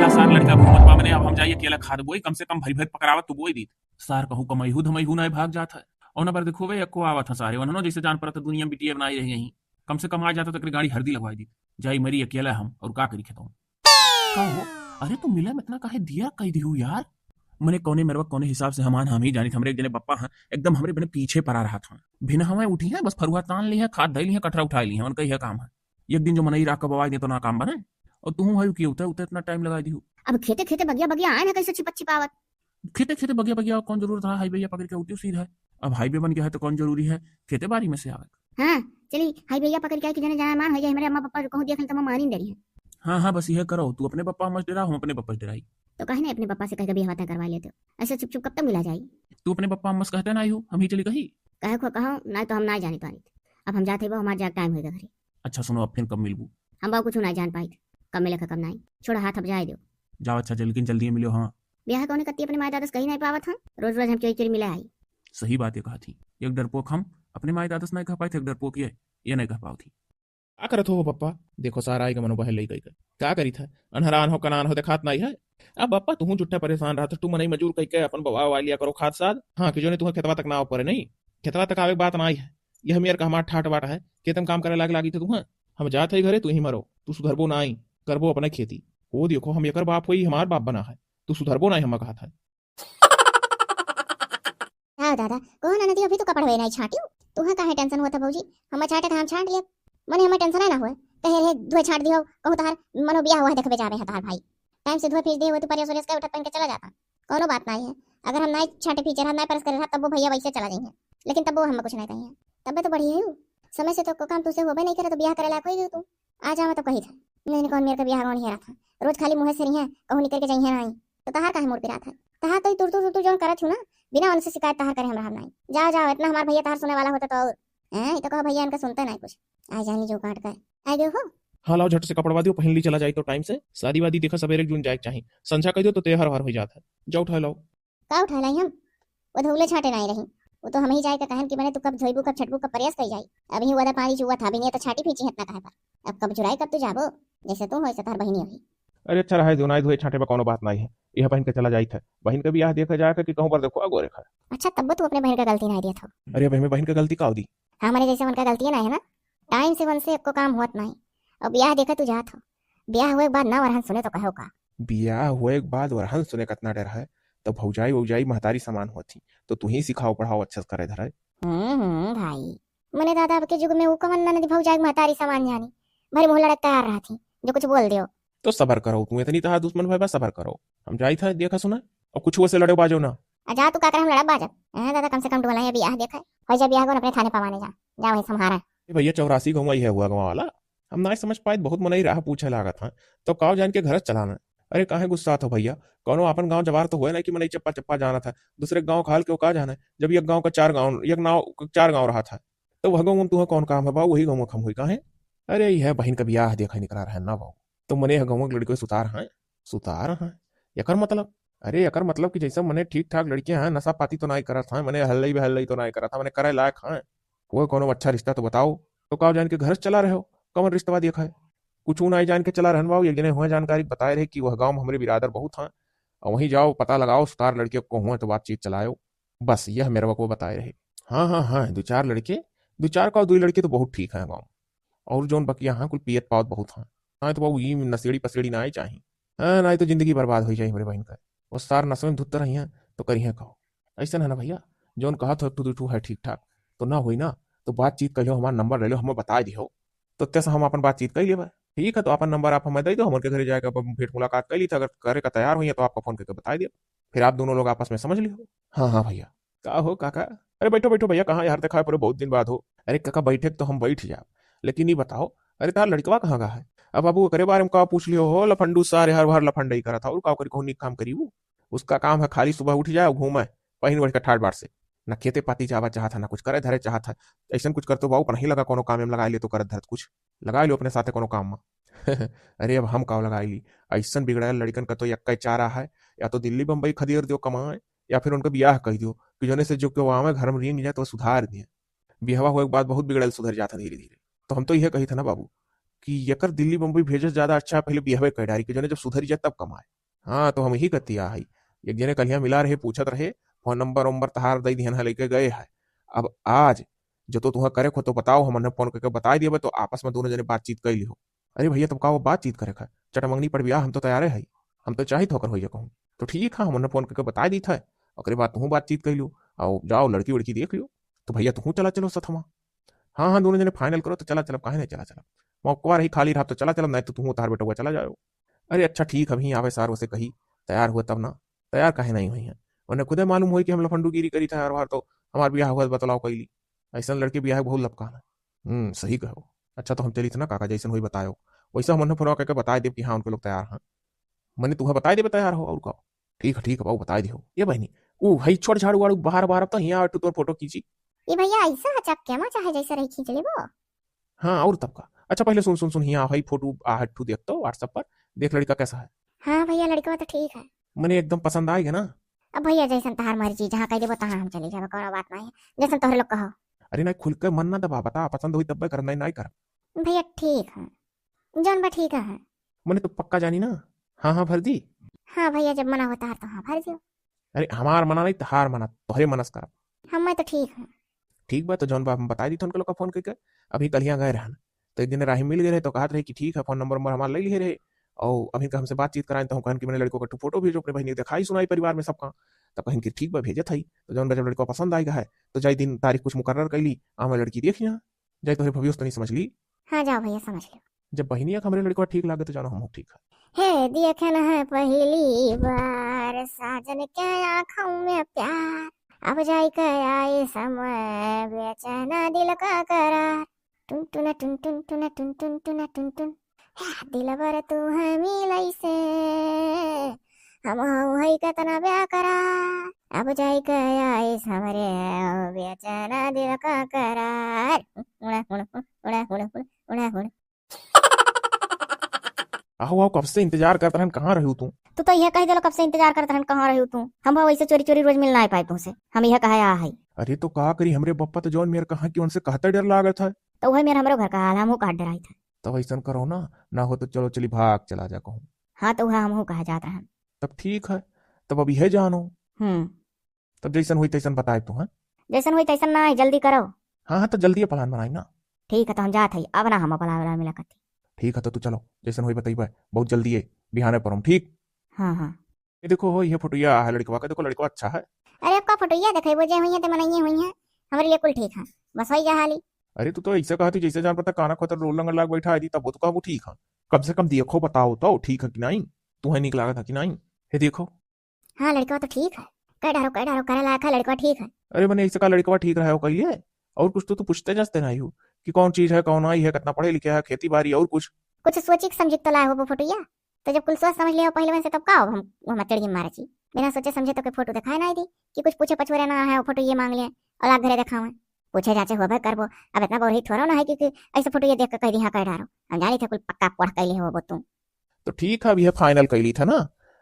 साला सार लड़का घूमत बा मने अब हम जाइए केला खाद बोई कम से कम भरी भरी पकड़ावत तो बोई दी सार कहूँ कमैहू धमैहू ना भाग जाता है और ना पर देखो भाई एको आवत है सारे वनो जैसे जान पड़ता दुनिया में बिटिया बनाई रही यहीं कम से कम आ जाता तो गाड़ी हरदी लगवाई दी जाई मरी अकेला हम और का करी खेता का हो अरे तुम मिले में इतना काहे दिया कह दी यार मने कोने मेरे कोने हिसाब से हमान हम ही जानी हमरे एक जने पप्पा हैं एकदम हमरे बने पीछे पड़ा रहा था बिना हमें उठी है बस फरुआ तान ली है खाद धई ली है कटरा उठा ली है उनका यह काम है एक दिन जो मनई राख बवाई दे तो ना काम बने और तू है कि उतर उतर इतना टाइम लगा दी अब खेते खेते बगिया बगिया आए ना कैसे छिपत छिपावत खेते खेते बगिया बगिया कौन जरूरत है हाईवे पकड़ के उठी सीधा है अब हाईवे बन गया है तो कौन जरूरी है खेते बाड़ी में से आवे हाँ चली हाई भैया पकड़ के कि जने जाना मान हो जाए हमारे अम्मा पापा कहूं देखन तो मारी डरी है हाँ हाँ बस यह करो तू अपने पापा मत डरा हम अपने पापा से डराई तो कहे ना अपने पापा से कह के बिहार करवा लेते हो ऐसे चुप चुप कब तक मिला जाए तू अपने पापा मस्त कहते ना आयु हम ही चली कही कहे को कहो ना तो हम ना जानी पानी अब हम जाते हमारे जाग टाइम होगा घरे अच्छा सुनो अब फिर कब मिलबू हम बाबू कुछ ना जान पाई कब मिले कब नहीं छोड़ा हाथ अब जाए दो जाओ अच्छा लेकिन जल्दी मिलो हाँ ब्याह कौन कत्ती अपने माए दादा से कहीं नहीं पावत हम रोज रोज हम चोरी चोरी मिला आई सही बात ये कहा थी एक डरपोक हम अपने माए दादा से नहीं कह पाए थे एक डरपोक ये नहीं कह पाओ थी क्या करत हो पप्पा देखो सारा आई का मनो बहल गई क्या करी था अनहरान हो कनान हो देखात नहीं है अब पप्पा तू जुट्टा परेशान रहा तू मन मजूर कह के अपन बवा लिया करो खाद साद हाँ कि जो ने तुम्हें खेतवा तक ना पड़े नहीं खेतवा तक आवे बात नहीं है यह मेरे का हमारा ठाट बाट है खेतम काम करे लागी थे तुम्हें हम जाते ही घरे तू ही मरो तू सुधरबो ना आई करबो अपने खेती वो देखो हम एक बाप हुई हमार बाप बना है तू सुधरबो ना हम कहा था हाँ दादा कौन नदी अभी तो कपड़ हुए नहीं छाटियो तुम्हें काहे टेंशन हुआ था भौजी हम छाटे था हम छाट लिए मने हमें टेंशन ना हुए कहे रे धुए छाट दियो कहूं तार मनो बियाह हुआ है देखबे जावे है तार भाई टाइम से धुए फीस दे हुए तो परिया सुरेश का उठा पहन के चला जाता कोनो बात नहीं है अगर हम नहीं छाटे फीचर हम नहीं परस करे तब वो भैया वैसे चला जाएंगे लेकिन तब वो हम कुछ नहीं कहेंगे तब तो बढ़िया है समय से तो काम तुझसे होबे नहीं करे तो बियाह करे ला कोई तू आ जावे तो कही था नहीं कौन मेरे का बियाह कौन ही रहा था रोज खाली मुंह से रही है कहूं निकल के जाइए नहीं तो तहार काहे मोड़ पे रहा था तहार तो तुरतु जो करत हूं ना बिना उनसे शिकायत तहार करे हमरा नहीं जाओ जाओ इतना हमार भैया तहार सुने वाला होता तो और हैं तो कहो भैया इनका सुनता नहीं कुछ आ जानी जो काट कर आ गए हो हाँ लाओ झट से कपड़वा दियो पहन ली चला जाए तो टाइम से शादी वादी देखा सवेरे जून जाए चाहिए संझा कह दो तो तेहर हर हो जाता है जाओ उठा लो का उठा लाई हम वो धौले छाटे नहीं रही वो तो हम ही जाए का कहन कि मैंने तू कब धोइबू कब छटबू कब प्रयास कर जाई अभी हुआ था पानी चुआ था भी नहीं तो छाटी फीची हतना कहे पर अब कब चुराई कब तू जाबो जैसे तू होई सतार बहिनी होई अरे अच्छा रहा दोनाई धोए छाटे पर कोनो बात नहीं है यह बहन के चला जाई था बहन का भी यह देखा जाकर कि कहूं पर देखो अगो रेखा अच्छा तब तू अपने बहन का गलती नहीं दिया था अरे भाई मैं बहन का गलती का दी हमारे जैसे उनका गलती है ना है ना टाइम से वन से को काम होत नहीं अब ब्याह देखा तू जात हो ब्याह हुए के बाद ना वरहन सुने तो कहो का ब्याह हुए के बाद वरहन सुने कितना डर है तो भौजाई वौजाई महतारी समान होती तो तू ही सिखाओ पढ़ाओ अच्छे से करे धरे भाई मने दादा अब के युग में वो कवन ननदी भौजाई महतारी समान जानी भरी मुंह लड़क तैयार रहा थी जो कुछ बोल दियो तो सबर करो तू इतनी तहा दुश्मन भाई बस सबर करो हम जाई था देखा सुना और कुछ वो से लड़े बाजो ना जा तू का कर हम लड़क बाजब दादा कम से कम डोला है ब्याह देखा हो जा ब्याह को अपने थाने पवाने जा वही संहारा भैया 84 गाँव ही है हुआ गाँव वाला हम ना समझ पाए बहुत मन ही राह पूछे लागत था तो काव जान के घर चलाना अरे काहे गुस्सा था भैया कौनो अपन गांव जवार तो हुए ना कि मन चप्पा चप्पा जाना था दूसरे गांव खाल के कहा जाना है जब एक गांव का चार गांव रहा था तो वह गाँव तुह कौन काम है बाबू वही गाँव खम हुई कहा अरे यह बहन का ब्याह देखा निकला रहा ना बाबू तो मने गाँव की लड़की सुतार है यकर मतलब अरे यकर मतलब कि जैसे मने ठीक ठाक लड़कियां हैं नशा पाती तो नहीं करा था मैंने हल्लई तो नहीं करा था मैंने करे लायक है वो कोनो अच्छा रिश्ता तो बताओ तो काव जान के घर चला रहे हो कौन रिश्ता देखा है कुछ नहीं जान के चला रहन बाबू एक जने हुए जानकारी बताए रहे कि वह गांव में हमारे बिरादर बहुत हैं और वहीं जाओ पता लगाओ सुतार लड़के को हुआ तो बातचीत चलाओ बस यह मेरे को बताए रहे हाँ दो चार लड़के तो बहुत ठीक है गाँव और जोन बकिया हाँ कुल पियत पावत बहुत हैं हाँ तो बाबू ये नशेड़ी पसेड़ी ना ही चाहिए हाँ नहीं तो जिंदगी बर्बाद हो जाए मेरे बहन का वो सार नशे में धुत रही हैं तो करिए कहो ऐसा है ना भैया जोन कहा था तू है ठीक ठाक तो ना हुई ना तो बातचीत कर लो हमारा नंबर ले लो हमें बता दियो तो तैसे हम अपन बातचीत कर लिए ठीक है तो अपन नंबर आप हमें दे दो हमारे घर जाएगा भेंट मुलाकात कर ली था अगर करे का तैयार हुई है तो आपका फोन करके बता दिया फिर आप दोनों लोग आपस में समझ लियो हाँ भैया का हो काका अरे बैठो भैया कहाँ यार देखा पूरे बहुत दिन बाद हो अरे काका बैठे तो हम बैठ जाओ लेकिन ये बताओ अरे तार लड़कवा कहाँ का है अब बाबू करे बारे में का पूछ लियो हो लफंडू सारे हर हर लफंड ही करा था और का करी कौन काम करी वो उसका काम है खाली सुबह उठ जाए घूमे पहन बैठ कर ठाट बाट से ना खेते पाती जावा चाहता ना कुछ करे धरे चाहता ऐसा कुछ करते बाबू पर नहीं लगा कोनो काम में लगा ले तो कर धरत कुछ लगा लो अपने साथे कोनो काम में अरे अब हम काव लगाई ली ऐसा बिगड़ायल लड़कन का तो यक्का चारा है या तो दिल्ली बम्बई खदेड़ दो कमाए या फिर उनका ब्याह कह दो कि जोने से जो कि वहां घर में रिंग जाए तो सुधार दिए ब्याह हुए के बाद बहुत बिगड़ल सुधर जाता धीरे धीरे तो हम तो यह कही था ना बाबू कि यकर दिल्ली बम्बई भेजे ज्यादा अच्छा है, पहले बिहवे कर डारी के जने जब सुधरी जाए तब कमाए। हाँ तो हम यही कतिया है। एक जने कल यहाँ मिला रहे, पूछत रहे, फोन नंबर वंबर तहार दई दिहन है, लेके गए है। अब आज जो तो तुम्हें करे हो तो बताओ, हमने फोन करके बता दिए तो आपस में दोनों जने बातचीत कर ली हो। अरे भैया तुम कहो बातचीत करे है, चटमंगनी पर ब्याह हम तो तैयार है, हम तो चाहिए होकर भैया कहूँ तो ठीक है, हमने फोन करके बता दी था। ओकरे बाद तुम बातचीत कर लो, और जाओ लड़की वड़की देख लो। तो भैया तुम चला चलो सथमा। हाँ हाँ दोनों जने फाइनल करो तो चला चलो, काहे नहीं चला चला। मौका रही खाली रहा तो चला चलो, नहीं तो तुम तार बेटा हुआ चला जाओ। अरे अच्छा ठीक, अभी आवे सार उसे कही तैयार हुआ तब ना, तैयार काहे नहीं हुई है। उन्हें खुदे मालूम हुई कि हम लफंडूगिरी करी था हर बार, तो हमार ब्याह हुआ बतलाओ कैली। ऐसा लड़के ब्याह बहुत लपकाना। सही कहो। अच्छा तो हम चली थे ना काका, जैसे हुई बतायो वैसा हमने फोन करके बता दे कि हाँ उनके लोग तैयार हैं। मैंने तुम्हें बता दे तैयार हो, और कहो ठीक है बाबू बता दियो ये बहनी। ओ हई छोड़ झाड़ू वाड़ू बाहर बाहर तो यहाँ तो फोटो खींची। ये भैया ऐसा चक्के में चाहे जैसे रही खींच ले वो। हाँ और तब का। अच्छा पहले सुन सुन सुन, यहाँ हई फोटो आहट देख तो व्हाट्सएप पर, देख लड़का कैसा है। हाँ भैया लड़का तो ठीक है। मैंने एकदम पसंद आएगा ना। अब भैया जैसन तहार मर्जी, जहाँ कह देबो तहाँ हम चले जाबो, कोनो बात नहीं है, जैसन तोहरे लोग कहो। अरे नहीं खुल के मन ना दबा, बता पसंद हुई तब कर, नहीं नहीं कर। भैया ठीक है, जौन बा ठीक है। मैंने तो पक्का जानी ना। हाँ हाँ भर दी। हाँ भैया जब मना होता है तो हाँ भर दियो। अरे हमार मना नहीं, तहार मना, तोहरे मनस कर। हमें तो ठीक है। ठीक बा, तो जौन बा हम बता दी थे उनके लोग का फोन करके। अभी कल यहाँ गए रहन, तो एक दिन राही मिल गए रहे, तो कहते रहे कि ठीक है फोन नंबर नंबर हमारा ले लिए रहे। और अभी का हमसे बातचीत कराएं, तो हम कहन कि मैंने लड़कों का फोटो भेजो अपने बहनी दिखाई सुनाई परिवार में सबका। तब कहें कि ठीक बा भेजे थी। तो जौन बा जब लड़का पसंद आएगा है, तो जाई दिन तारीख कुछ मुकर्र कर ली, आम लड़की देख यहाँ जाए, तो भविष्य तो नहीं समझ ली। हाँ जाओ भैया समझ लो। जब बहनिया हमारे लड़का ठीक लगे तो जानो हम ठीक है। हे देखन है पहली बार साजन के आँखों में प्यार, अब जाई के आए समय बेचैना दिल का करार। टुन टुन टुन टुन टुन टुन टुन टुन टुन टुन, दिल भर तू है मिलई से, हम है कतना ब्याह करार, अब जाई के आए हमरे बेचैना दिल का करार। उड़ा उड़ा उड़ा उड़ा उड़ा उड़ा। आओ आओ, कब से इंतजार करता रहन, कहाँ रही तू। तू तो यह कह दिलो कब से इंतजार करत रहन, कहाँ रही हो तू। हम वैसे चोरी चोरी रोज मिलना पाए तुमसे, हम यह कहा आ है। अरे तो कहा करी हमरे बप्पा, तो जौन मेरे कहा कि उनसे कहता डर लागत है। तो वही मेरा हमरो घर का हाल, हमहू काट डराई था। तब ऐसा करो ना हो तो चलो चली भाग चला जा कहूँ। हाँ तो वह हमहू कहा जात रहन। तब ठीक है, तब अभी है जानो। हम्म, तब जैसन हुई तैसन बताए तू। हाँ जैसन हुई तैसन ना, जल्दी करो। हाँ हाँ, तो जल्दी प्लान बनाई ना। ठीक है तो हम जात है, अब ना हम अपना मिला करती। ठीक है तो तू चलो, जैसन हुई बताइए, बहुत जल्दी है, बिहाने पर हम ठीक। हाँ हाँ। ये देखो हो, ये फोटोया है लड़कवा का, देखो लड़का अच्छा है। अरे आपका फोटोया देखे वो जे हुई है तो मनइए हुई है, हमारे लिए कुल ठीक है, बस वही जा हाली। अरे तू तो ऐसे कहा थी जैसे जान पता काना खोतर रोल लंगर लाग बैठा है, तब वो तो कहा वो ठीक है। कम से कम देखो बताओ तो ठीक है कि नहीं, तू है निक लगा था कि नहीं। ये देखो। हाँ लड़का तो ठीक है, कह डारो करे लायक है, लड़का ठीक है। अरे मैंने ऐसे कहा लड़का ठीक रहा हो कहिए, और कुछ तो तू पूछते जाते नहीं हो कि कौन चीज है कौन आई है, कितना पढ़े लिखे है, खेती बाड़ी और कुछ। कुछ सोची समझी तो लाए हो वो फोटोया, तो जब कुल सोच समझ लिया पहले में से तब का हो हम मचड़ी मारे छी। बिना सोचे समझे तो के फोटो दिखाए नहीं दी कि कुछ पूछे पछुरे ना है, वो फोटो ये मांग लिए और आग घरे दिखावे, पूछे जाचे हो भाई करबो। अब इतना बोरी थोड़ा ना है कि ऐसे फोटो ये देख के कह दी हाँ कह डारो, हम जानी थे कुल पक्का पढ़ कैली हो वो तुम। तो ठीक है, अभी है फाइनल कैली था ना।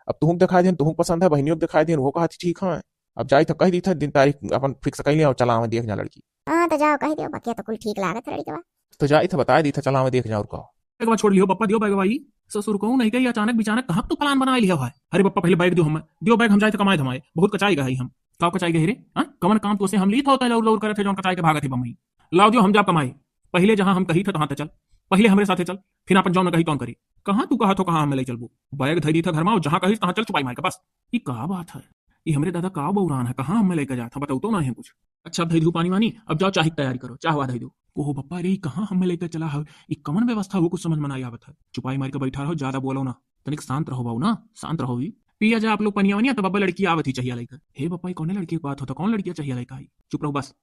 अब तुम दिखा दिन, तुम पसंद है, बहनियों दिखाई दिन, वो कहा थी ठीक है। अब जाई तो कह दी था दिन तारीख अपन फिक्स कर लिया, चला देख जा लड़की। हाँ तो जाओ कह दियो, बाकी तो कुल ठीक लागत है लड़की। तो जाई था बता दी था, चला देख जा और कहो। एक बार छोड़ लियो पप्पा, दियो बैग भाई। ससुर कहूँ नहीं कही अचानक बिचानक कहाँ तू प्लान बना लिया है। अरे पप्पा पहले बैग दियो, हम दियो बैग, हम जाए थे कमाए धमाए, बहुत कचाई गए हम। का कचाई गए रे, हाँ कमन काम तो से हम ली था होता लौर लौर करे थे, जौन कचाई के भागत थे बम्बई। लाओ दियो हम जा कमाए, पहले जहाँ हम कही थे तहाँ चल, पहले हमारे साथे चल, फिर अपन जौन कही तौन करी। कहाँ तू कहा तो कहाँ हम ले चलबू, बैग धरी था घर में, जहाँ कही तहाँ चल छुपाई मार के बस। ये का बात है, ये हमारे दादा का बउरान है, कहाँ हमें लेकर जाता बताओ तो ना है कुछ। अच्छा अब धई दू पानी वानी, अब जाओ चाय की तैयारी करो, चाहवा धई दो। ओहो पप्पा रे कहाँ हमें लेकर चला है, ये कमन व्यवस्था वो कुछ समझ में नहीं आवत है। चुपाई मार के बैठा रहो, ज्यादा बोलो ना, तनिक शांत रहो बाबू ना, शांत रहो भी। पिया जा आप लोग पनिया वनिया, तो बाबा लड़की आवत ही चाहिए लेकर। हे पप्पा कौन लड़की की बात होता, कौन लड़कियां चाहिए लेकर, चुप रहो बस,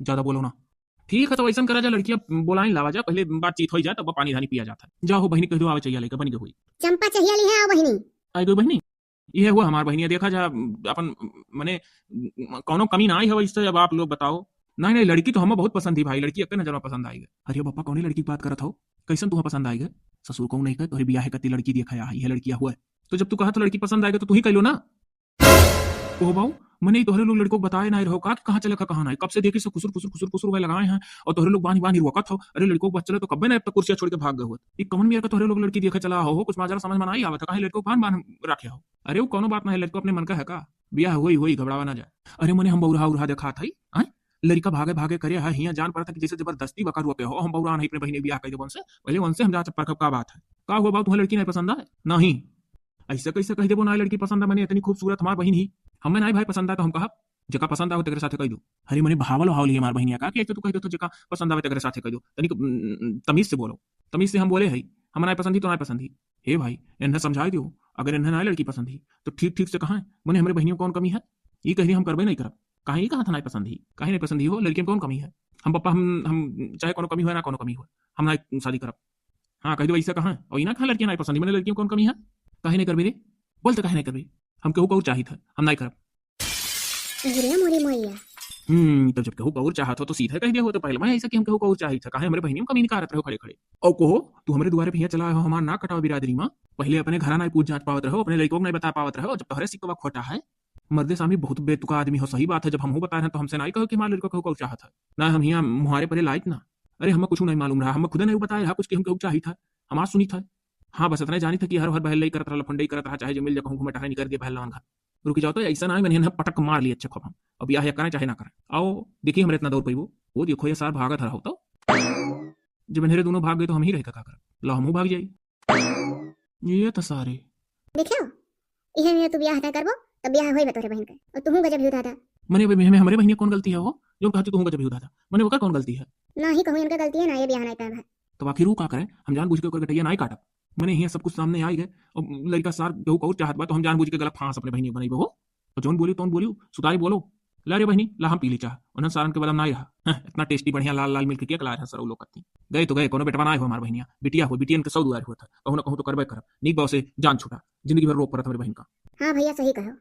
ज्यादा बोलो ना। ठीक है तो वैसा करा जा, लड़कियां बोला लावा जा, पहले बातचीत हो जाए तब पानी धानी पिया जाता है। जाओ बहनी कह दो आवे चाहिए लेकर, बनी हुई चंपा चाहिए ली है आओ बहिनी। आई गई बहनी, ये हुआ हमार बहनिया, देखा जा अपन मने कौनो कमी ना आई है इससे। अब आप लोग बताओ। नहीं नहीं लड़की तो हमें बहुत पसंद थी भाई, लड़की एक नजर में पसंद आई गई। अरे पापा कौन लड़की की बात करत हो, कैसन तुम्हें पसंद आई गई। ससुर को नहीं कह तोहरे बियाह कती लड़की देखा है, लड़किया हुआ है, तो जब तू कहा तो लड़की पसंद आएगा तो तू ही कह लो ना। ओह बाऊ मैंने तोहरे लोग लड़कों को बताए ना रहो का कि कहाँ चले का कहाँ नहीं, कब से देखे से खुसुर खुसुर खुसुर खुसुर हुए लगाए हैं और तोहरे लोग बानी बानी रोकत हो। अरे लड़कों को बच्चे तो कब्बे ना अब तक कुर्सियां छोड़ के भाग गए हो। ये कमन मेयर का तोहरे लोग लड़की देखे चला हो कुछ माजरा समझ में नहीं आवत कहीं लड़कों बांध बांध रखे हो। अरे वो कोनो बात नहीं, लड़को अपने मन का है का, बियाह हुई हुई घबरावा ना जाए। अरे मैंने हम बौरा उरा देखा था लड़का भागे भागे करे है हिया जान पड़ा था कि जैसे जबरदस्ती बकर हुआ पे हो हम बौरा नहीं अपने बहनी ब्याह कर दे से पहले उनसे हम जा परखब का बात है का हुआ बात तुम्हें लड़की नहीं पसंद है नहीं ऐसे कैसे कह देबो ना लड़की पसंद है मैंने इतनी खूबसूरत हमार बहन ही हमें नहीं भाई पसंद है तो हम कहा जका पसंद आवे तेरे साथे कह दो। अरे मैंने भावल हावली हमार बहनिया का कि एक तो तू कह दो तो जका पसंद आवे तेरे साथे कह दो तनिक तमीज से बोलो। तमीज से हम बोले है हम नहीं पसंद ही तो नहीं पसंद ही। हे भाई इन्हें समझा दो अगर इन्हें ना लड़की पसंद ही तो ठीक ठीक से कहा मैंने हमारे बहनियों कौन कमी है ये कह रही हम करबे नहीं करब कहीं कहा था नहीं पसंद ही कहीं नहीं पसंद ही हो लड़की में कौन कमी है हम पापा हम चाहे कोनो कमी हो ना कोनो कमी हो हम ना शादी करब। हाँ कह दो ऐसा कहाँ और इना कहा लड़कियां नहीं पसंद मैंने लड़कियों कौन कमी है कहीं नहीं करबे रे बोल तो कहीं नहीं करबे हम केहू कहू चाहिए था हम नहीं करब। अरे मोरी मोरिया तो जब केहू कहू चाहत हो तो सीधे कह दिया हो तो पहले मैं ऐसा कि हम केहू कहू चाहिए था कहे हमारे बहनी में कमी नहीं करत रहो खड़े खड़े और कहो तू हमारे द्वारे भैया चला हो हमार ना कटाओ बिरादरी में पहले अपने घर नहीं पूछ जांच पावत रहो अपने लड़कों को नहीं बता पावत रहो जब तोहरे सिक्का खोटा है मर्दे सामी बहुत बेतुका आदमी हो। सही बात है जब हम बता रहे हैं तो हमसे नहीं कहो कि हमारे लड़का कहू चाहत है ना हम यहाँ मुहारे परे लायक ना। अरे हमें कुछ नहीं मालूम रहा हमें खुद नहीं बताया रहा कुछ कि हम कहू चाहिए था हम आज सुनी था। हाँ बस इतना जानी था कि हर हर बहल करत रहा लफंडई करत रहा चाहे जो मिल जाए घूमे टहरे नहीं कर दिया बहल घर रुक जाओ तो ऐसा ना मैंने पटक मार लिया अच्छा खब हम अब यह करें चाहे ना करें आओ देखिए हमारे इतना दौड़ पाई वो देखो ये सार भागत रहा तो जब मेरे दोनों भाग गए तो हम ही रह का कर लो हम भाग जाई ये तो सारे देखियो इहे में तू ब्याह ना करबो तब ब्याह होई तोरे बहन के और तू गजब ही दादा मैंने हमारे बहनी कौन गलती है वो जो कहती तू गजब ही दादा मैंने वो का कौन गलती है ना ही कहूं इनका गलती है ना ये ब्याह नहीं करना तो आखिर वो का करें हम जानबूझ के ओकर गटैया नहीं काटब मैंने यहाँ सब कुछ सामने आई गए और लड़का सार केहू कहू चाहत बा तो हम जानबूझ के गला फांस अपने बहनी बनाई हो और जोन बोली तोन बोली सुतारी बोलो ला रे बहनी ला हम पी ली चाह उन्हें सारन के बदम नहीं रहा इतना टेस्टी बढ़िया लाल लाल मिल्क केक ला रहा सर लोग करती गए तो गए कोनो बेटवा ना हो हमार बहनिया बिटिया हो बिटियन के सौ दुआर हुआ था कहूँ ना कहूँ तो करबे करब नीक बाव से जान छूटा जिंदगी भर रोक पड़त हमारी बहन का। हाँ भैया सही कहो।